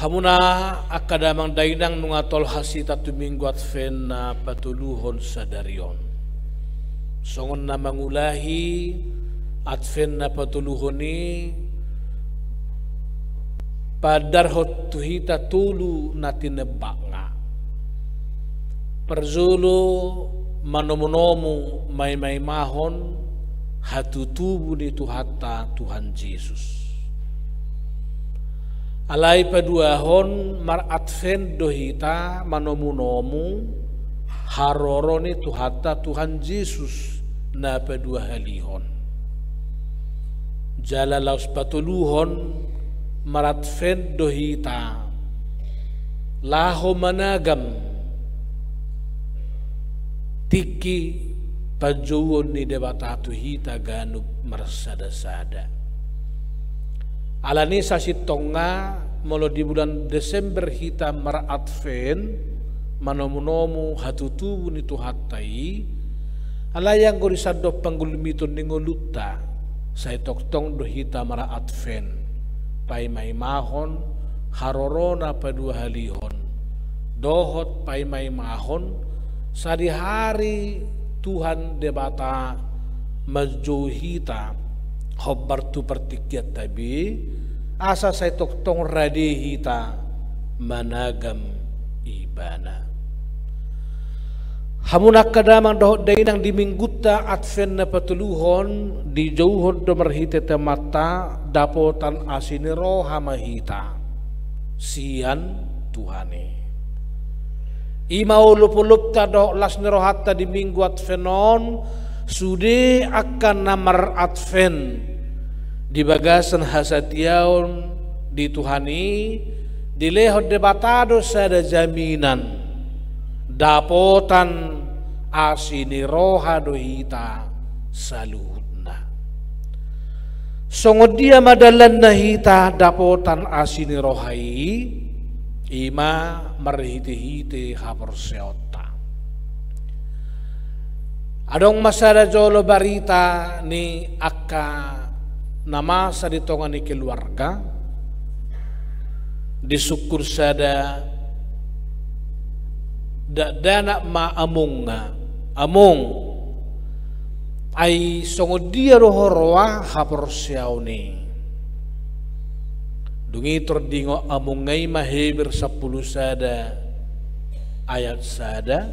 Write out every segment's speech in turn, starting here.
Hamuna akadamang dainang nungatol hasita tumingguat fen na patuluhon sa darion. Songon na mangulahi at fen na patuluhon ni padarhot tuhita tulu na tinebak nga. Perzulo manomonomu may mahon hatutubu ni tuhata Tuhan Yesus. Alai paduahon maratfen dohita manomunomu haroroni tuhata Tuhan Yesus na padua halihon. Jala laus patuluhon maratfen dohita laho managam tiki pajuon ni debata tuhita ganub marsada-sada. Alani sa sitonga molo di bulan Desember hita maratfen manomunomu hatutubu ni tuhatai alayang gorisado panggulmiton ningoluta sa itoktong do hita maratfen pay may mahon harorona padua halihon dohot pay may mahon sa di hari Tuhan debata majuhita hobar tu pertikiat tabi asa saya toktong radihita managam ibana. Hamunak kadamang dohot dainang di mingguta adven na patuluhon di jauhon do marhite temata dapotan asiniro hamahita sian Tuhane. Imau lup-lup ta do las niro hatta di minggu advenon sude akan namar adven di bagasan hasatiaon di Tuhani di lehot debatado sada jaminan dapotan asini roha dohita saluhutna songod dia madalan na hita dapotan asini rohai ima marhiti-hiti haporseota. Adong masada jolo barita ni akka nama sa ditongan ni keluarga disukur sada dana among ay songod dia rohoroa haporsiaw ni dungitor dingo among ngay mahibir sa pulusada ayat sada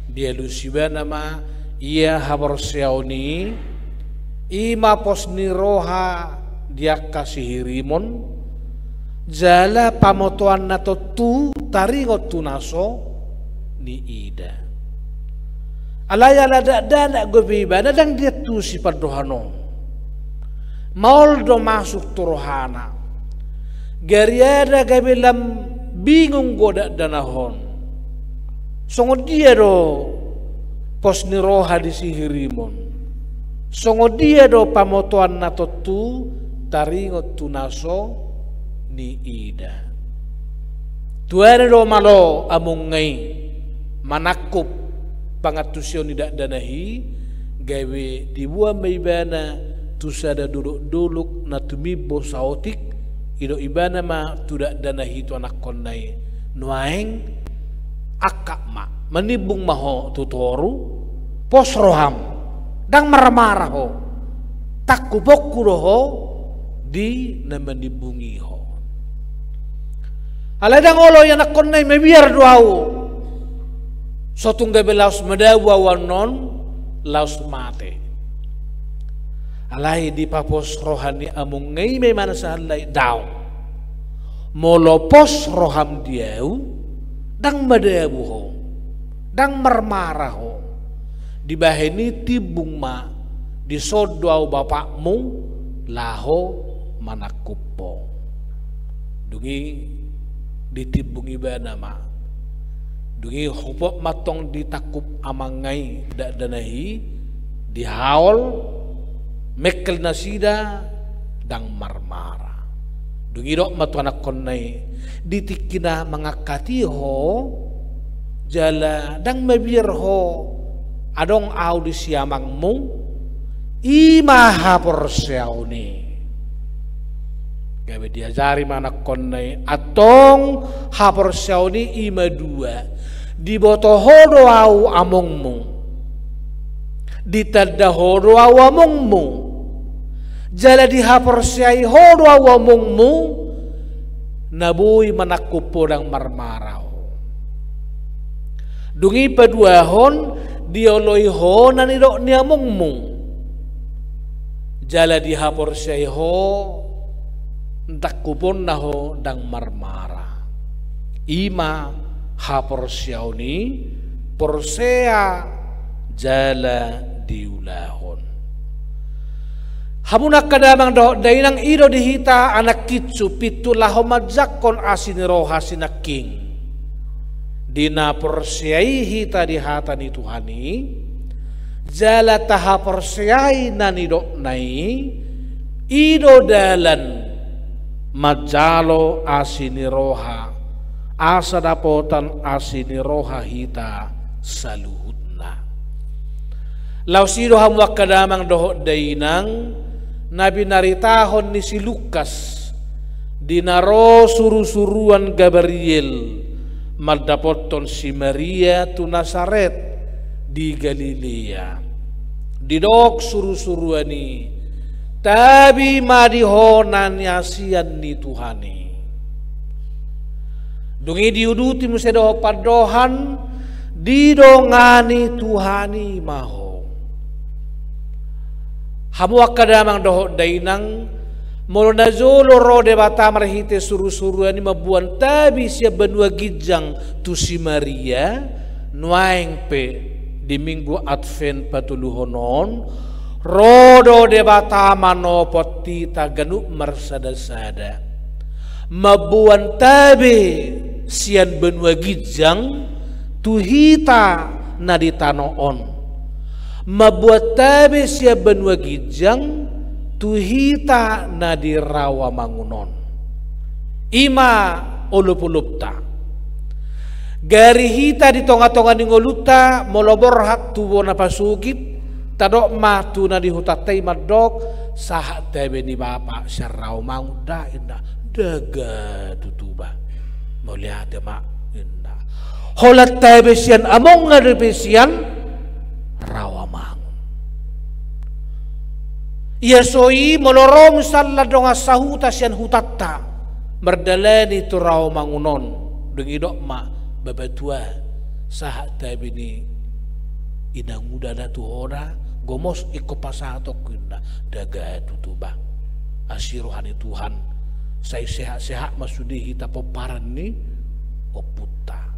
dia lusiba nama ia haborsiaw ni ima pos ni roha dia kasih hirimon jala pamotuan nato tu taringot tunaso ni ida alaya lada dana gobiba nadang dia tu si padohano maul do masuk turohana gariada gabilam bingung goda danahon songod dia do pos ni roha di sihirimon songod dia do pamotuan nato tu taringot tunaso ni ida tuane do malo among ngay manakup pangatusyon ni danahi gawe dibuah maibana tusada duluk-duluk na tumibo saotik ido ibana ma tudak danahi tu anak konai nuaeng akak ma menibung maho tutoru pos roham dang marah-marah ho takubokku roho di na menibungi ho aladang olo yang nak konai mebiar duau sotungga belaus medawa wanon laus mate alai di papos rohani amung ngai me mana sahalai daw molo pos roham diau dang medawu ho dang marmarah ho dibaheni tibung ma disodau bapakmu laho manakupo dungi ditibungi bana ma dungi hupok matong ditakup amangai dak danahi dihaol mekel nasida dang marmara dungi dok matu anak konai ditikina mengakati ho jala dang mabir ho adong au di siamangmu imaha porsiaw ni gawe diajari mana konai atong hapor sauni ima dua diboto hodo au amongmu ditadda hodo au amongmu jala di hapor siai hodo au amongmu nabui manakku podang marmarau dungi paduahon dioloi honan idok ni amongmu jala di hapor siai ho ndak kupon naho dang marmara ima hapor siauni porsea jala diulahon hamuna kadamang do dainang ido dihita anak kitsu pitulah homadjakon asiniro hasinaking dina porseai hita dihatani Tuhani jala taha porseai nanido nai ido dalan majalo asiniroha asa dapotan asiniroha hita saluhutna lausido hamwa kadamang dohok dainang nabi naritahon ni si Lukas dinaro suru-suruan Gabriel maldapoton si Maria tu Nazaret di Galilea didok suru-suruani tabi madihonan yasian ni Tuhani dungi diuduti musedo padohan didongani Tuhani maho hamu akadamang doho dainang molo nazolo rode bata marhite suru-suruani mabuan tabi sia benua gijang tu si Maria nuaing pe di minggu Advent patuluhonon rodo debata manopot tita ganuk marsada-sada mabuan tabe sian benua gijang tuhita naditanoon mabuat tabe sian benua gijang tuhita nadirawa mangunon ima ulup-ulupta gari hita di tonga-tonga ningoluta molobor hat tubo na pasugit tadok matu na dihutatay madok sahat tabe ni bapa syarau mau da inda daga tutuba mau lihat ya mak inda holat tabe sian among ngadepe sian rawa mang iya soi molorom salla donga sahuta sian hutatta merdalani tu rawa mangunon dengidok mak babatua sahat tabe ni inang muda da tu hora gomos iko pasato kunda daga tutuba asirohani Tuhan saya sehat-sehat masudi hita poparan ni oputa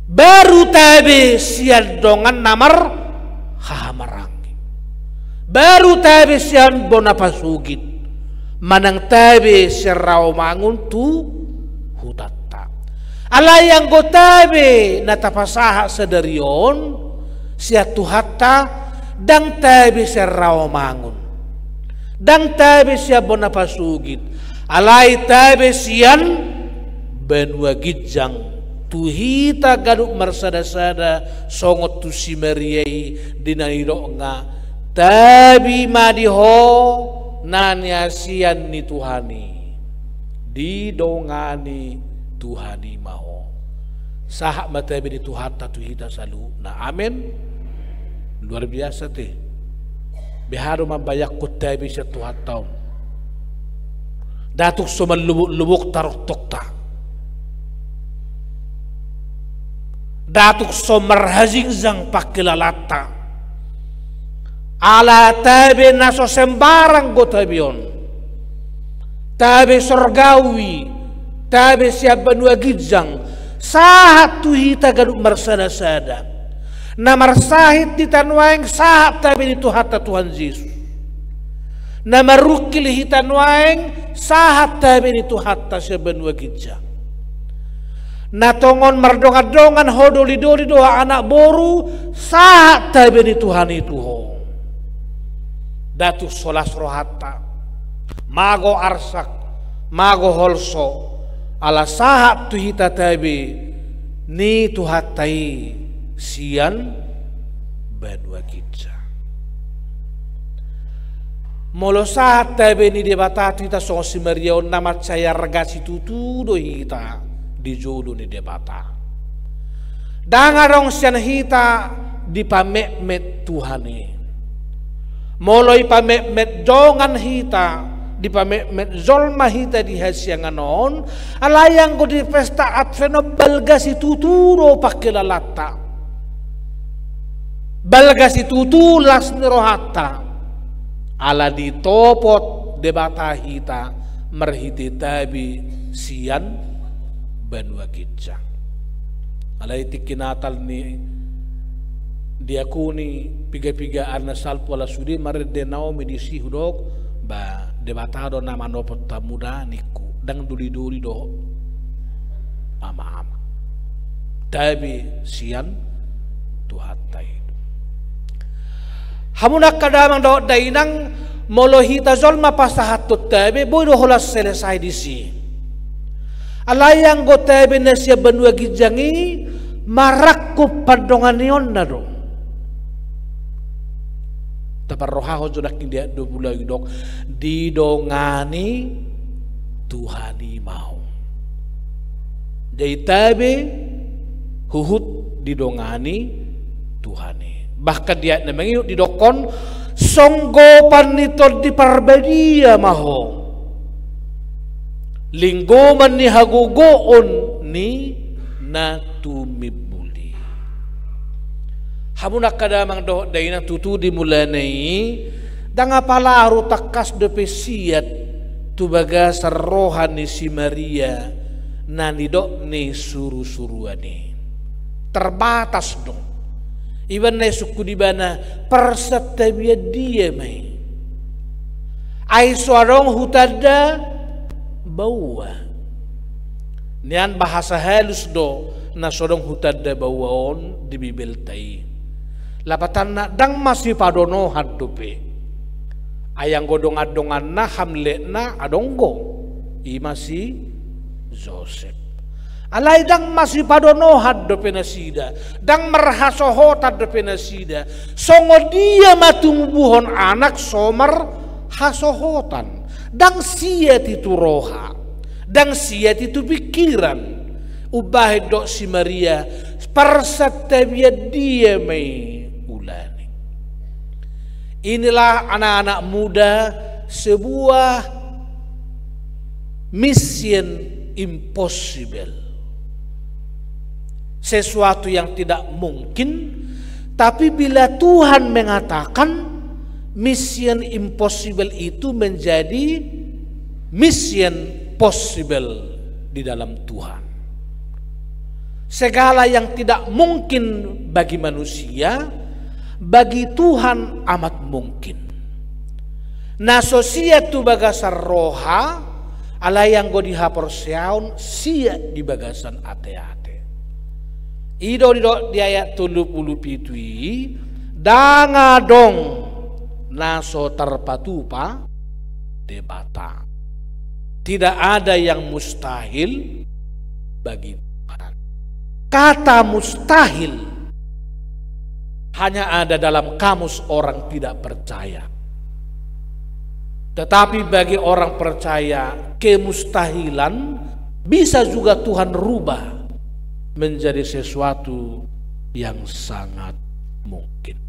baru tabe sian dongan namar hahamarangi baru tabe sian bonapasugit manang tabe serau mangun tu hutatta alayang go tabe natapasaha sedarion sia tuhatta dang tabe serraw mangun dang tabe sia bonapasugit alay tabe sian benua gijang tuhita gaduk marsada-sada songot tu si Mariai dinairo nga tabi madiho nanya sian ni Tuhani didongani Tuhani maho sahak matabi di tuhata tuhita salu na amin luar biasa teh biharu mambayak kutabi sa tuhat taon datuk suman lubuk tarok tokta datuk somar hazingzang pakilalata ala tabi naso sembarang go tabion tabi sorgawi tabi siap benua gijang sahat tuhita gaduk marsada-sada namar sahit di tanwaing sahat tabi di tuhata Tuhan Yesus namar rukil hitanwaing sahat tabi di tuhata sebenua gijang natongon mardongan-dongan hodoli-doli doa anak boru sahat tabi di Tuhan itu ho datuk solas rohata mago arsak mago holso ala sahat tuhita tabi ni tuhatai sian benua gijang Molosat tabe ni debatatu ita so si Maria on nama saya regasi tutu do hita di jodoh ni debata. Dangarong sian hita di pamek-met Tuhani. Moloi pamek-met jongan hita di pamek-met zolma hita di hasiangan on. Alayang ko di pesta adveno balgasi tutu do pakilalata. Balgasi tutu las nirohata. Ala ditopot debata hita merhiti tabi sian banua kijang. Ala iti kinatal ni diakuni piga-pigaan na salpo ala sudi marede naomi di sihudok ba debatado nama nopot tamuda niku dang duli-duli do ama-ama. Tabi sian tuhatai. Hamunak kadamang do dainang molohita zolma pasahatut tabe bodo holas selesai di si. Alayang go tabe na siya banua gijangi marakku padongan niyon na do. Taparroha ho jodak dia do bulagi dok didongani Tuhani mau. Jadi tabe huhut didongani Tuhani. Bahkan dia namanya didokon songgopan nito di parbadia maho. Linggoman ni hagugoon ni natumibuli. Hamunak kadamang do dayna tutu di mulanai danga palaru takas de pesiat tubaga serrohan ni si Maria nani do ni suru-suruani. Terbatas dong. Iban na suku di bana persetabia dia mai. Ai suarong hutada bawa. Nian bahasa halus do na sorong hutada bawaon di bibel tai. Lapatan na dang masih padono hadupe. Ayang godong-adongan na hamle na adonggo. I masih Joseph. Alay dang masih padono haddo penasida, dang merhasoho haddo penasida. Songo dia matumubuhon anak somar hasohotan, dang siat itu roha, dang siat itu pikiran. Ubah dok si Maria persetabia dia mai ulani. Inilah anak-anak muda sebuah mission impossible. Sesuatu yang tidak mungkin, tapi bila Tuhan mengatakan mission impossible itu menjadi mission possible di dalam Tuhan. Segala yang tidak mungkin bagi manusia, bagi Tuhan amat mungkin. Na sosiatu bagasan roha ala yang go dihapor siaun sia di bagasan ate-ate. Ido di ayat 30 pitui danga dong naso terpatupa debata. Tidak ada yang mustahil bagi Tuhan. Kata mustahil hanya ada dalam kamus orang tidak percaya. Tetapi bagi orang percaya, kemustahilan bisa juga Tuhan rubah menjadi sesuatu yang sangat mungkin.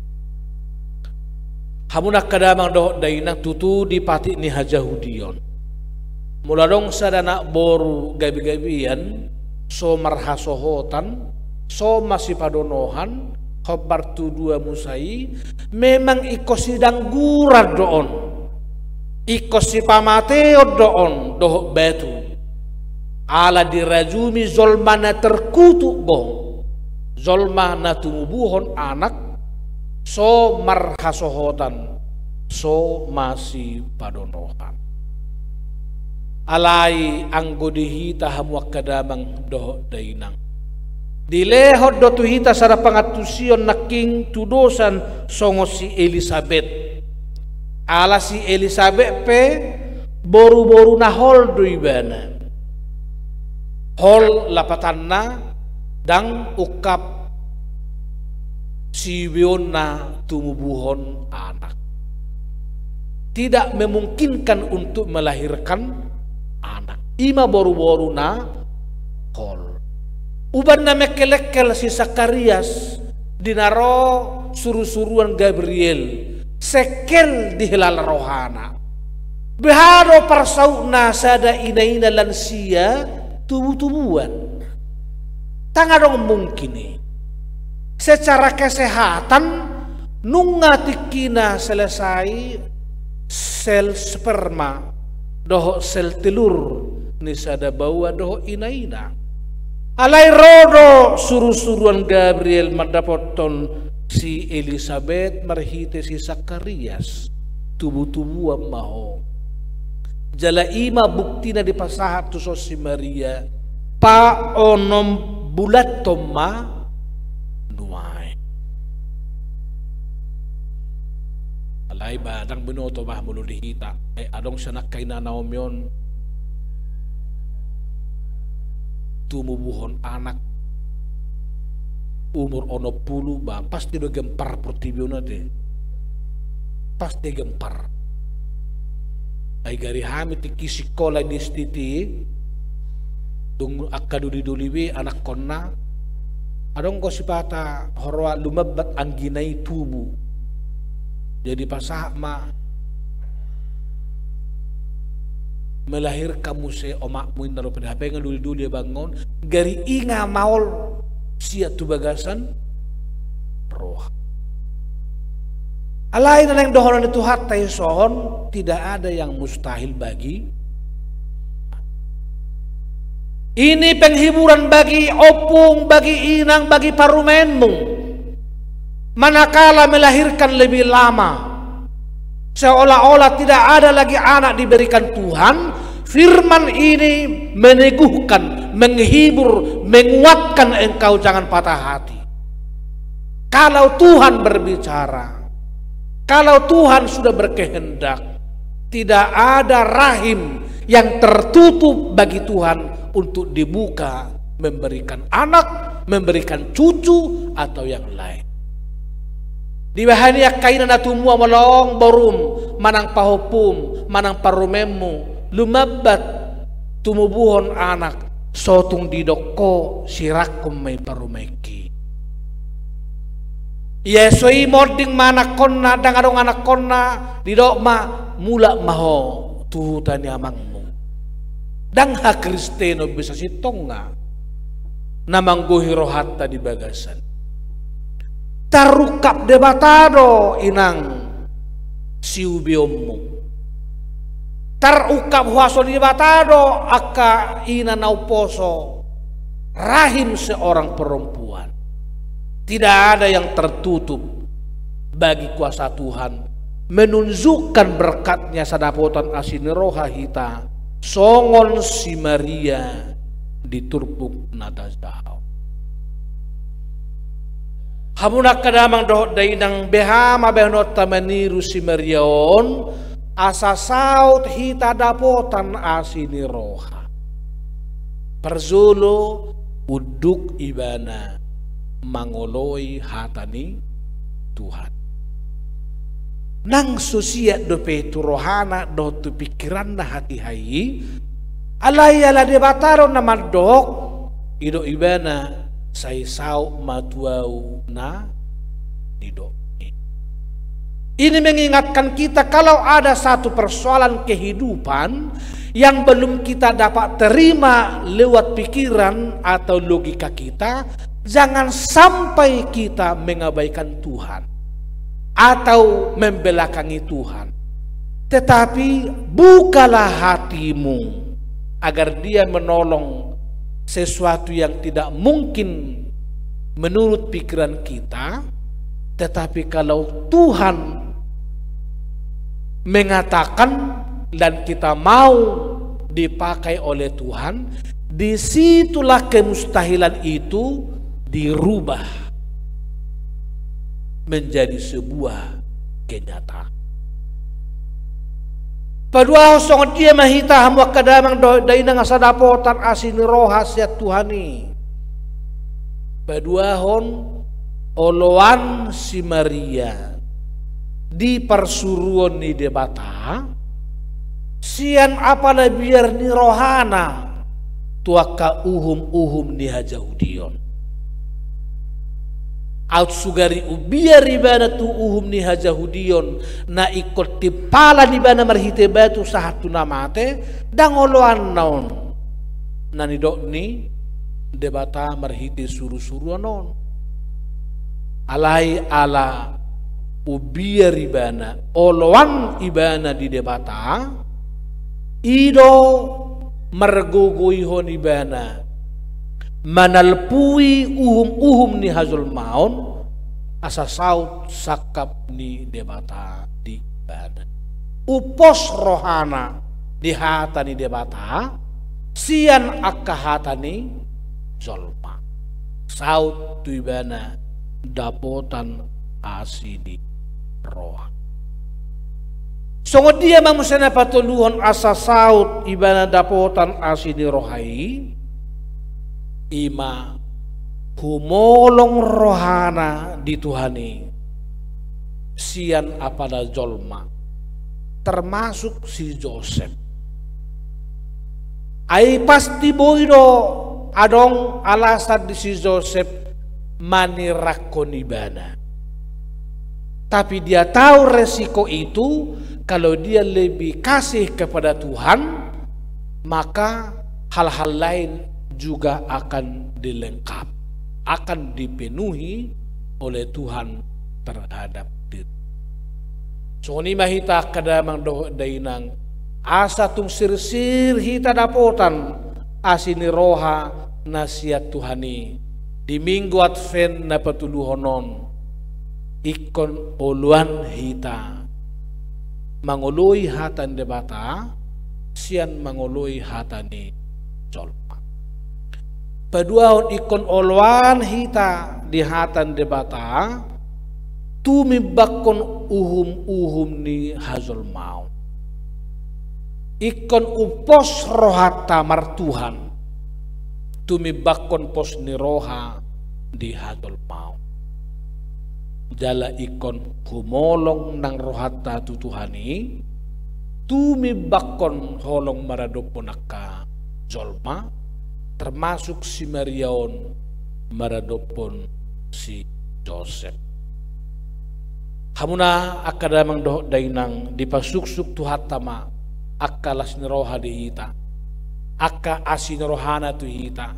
Hamunak kadamang do dainang tutu dipati ni hajahudion. Mula dong sadana boru gabi-gabian so marhasohotan so masih padonohan khobar tu dua musai memang iko sidang gurad doon. Iko si pamateo doon doh betu. Ala dirajumi zolmana terkutuk gong. Zolmana tumubuhon anak so marhasohotan so masih padonohan. Alai anggodihita hamuak kadamang doh dainang. Dilehot do tuhita sara pangatusion naking tudosan songo si Elizabeth. Ala si Elizabeth pe boru-boru nahol do ibana. Hol lapatanna dang ukap siwion na tumubuhon anak. tidak memungkinkan untuk melahirkan anak. Ima boru-boru na kol. Uban na mekelekel si Sakarias dinaro suruh-suruhan Gabriel sekel di hilal rohana. Beharo parsauna sada ina-ina lansia tubuh-tubuhan. Tangadong mungkin nih. Secara kesehatan nunga tikina selesai sel sperma doho sel telur ni sada bawa doho ina-ina. Alai rodo suruh-suruhan Gabriel mendapaton si Elizabeth marhite si Sakarias tubuh-tubuhan maho. Jala ima bukti na di pasahat tu si Maria pa onom bulat toma nuai. Alay badang binoto bah mulu dihita adong sanak kay nanaom tumubuhon anak umur 60 ba pasti do gempar portibio na de pasti gempar. Ay gari hamit iki sikola di stiti dung akaduli-duliwi anak konna adong ko sipata horwa lumabat ang ginay tubu jadi pasah ma melahir kamu se omak muin naro pada HP duli-duli bangun gari inga maol sia tu bagasan roh. Alai na yang dohonan itu hatai sohon tidak ada yang mustahil bagi. Ini penghiburan bagi opung, bagi inang, bagi parumenmu. Manakala melahirkan lebih lama, seolah-olah tidak ada lagi anak diberikan Tuhan. Firman ini meneguhkan, menghibur, menguatkan engkau jangan patah hati. Kalau Tuhan berbicara, kalau Tuhan sudah berkehendak, tidak ada rahim yang tertutup bagi Tuhan untuk dibuka, memberikan anak, memberikan cucu atau yang lain. Di bahania kainan atumua malong borum, manang pahopum, manang parumemu, lumabat tumubuhon anak, sotung didoko sirakum may parumeki. Yesoi mording mana konna dang adong anak konna didok ma mula maho tuhutan amangmu. Dang ha Kristeno bisa sitonga namang gohiro hatta di bagasan. Tarukap debatado inang siubiommu. Tarukap huaso di debatado aka ina nauposo rahim seorang perempuan. Tidak ada yang tertutup bagi kuasa Tuhan menunjukkan berkatnya sadapotan asiniroha hita songon si Maria diturpuk nada zahau. Hamuna kadamang dohot dainang behama behnot tamaniru si Mariaon asa saut hita dapotan asiniroha. Perzulo uduk ibana mangoloi hatani Tuhan. Nang susia do petu rohana do tu pikiran na hati hai alai ala debataro na madok ido ibana sai sau matuau na ido. Ini mengingatkan kita kalau ada satu persoalan kehidupan yang belum kita dapat terima lewat pikiran atau logika kita, jangan sampai kita mengabaikan Tuhan atau membelakangi Tuhan. Tetapi bukalah hatimu agar dia menolong sesuatu yang tidak mungkin menurut pikiran kita. Tetapi kalau Tuhan mengatakan dan kita mau dipakai oleh Tuhan, disitulah kemustahilan itu dirubah menjadi sebuah kenyataan. Padua song dia mahita hamwa kadamang dainang asadapotan asiniroha siat Tuhani. Padua hon oloan si Maria di persuruan ni debata sian apala biar ni rohana tuaka uhum ni hajaudion out sugari biar ibana tu uhum ni hajahudion na ikut tipala di bana marhite batu sahatu namate dangoloan naon nani dok ni debata marhite suru-suru non alai ala ubiar ibana oloan ibana di debata ido margogoihon ibana manalpui uhum ni hazul maun asa saut sakap ni debata di ibana upos rohana di hata ni debata sian akka hata ni zolma saut tu ibana dapotan asidi roh songo dia mamusana patuluhon asa saut ibana dapotan asidi rohai ima humolong rohana di Tuhani sian apada jolma termasuk si Joseph ai pasti boido adong alasan di si Joseph manirakon ibana tapi dia tahu resiko itu kalau dia lebih kasih kepada Tuhan maka hal-hal lain juga akan dilengkap, akan dipenuhi oleh Tuhan terhadap diri. So ni mahita kadamang dainang asa tung sirsir hita dapotan asini roha nasihat Tuhani di minggu Advent na patuluhonon ikon oluan hita mangului hatan debata sian mangului hatani jolma paduahon ikon oluan hita di hatan debata tumibakon uhum ni hazul mau ikon upos rohata martuhan tumibakon pos ni roha di hazul mau jala ikon humolong nang rohata tutuhani tumibakon holong maradoponaka jolma termasuk si Mariaon maradopon si Joseph hamuna akadamang doh dainang dipasuksuk tuhatama akalas ni roha di hita akka asin rohana tu hita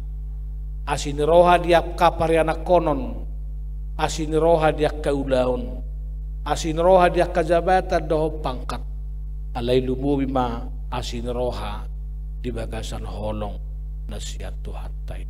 asin roha diap kapariana konon asin roha diak kaulaon asin roha diak kajabatan doh pangkat alay lumuwi ma asin roha di bagasan holong nasihat Tuhan tayo.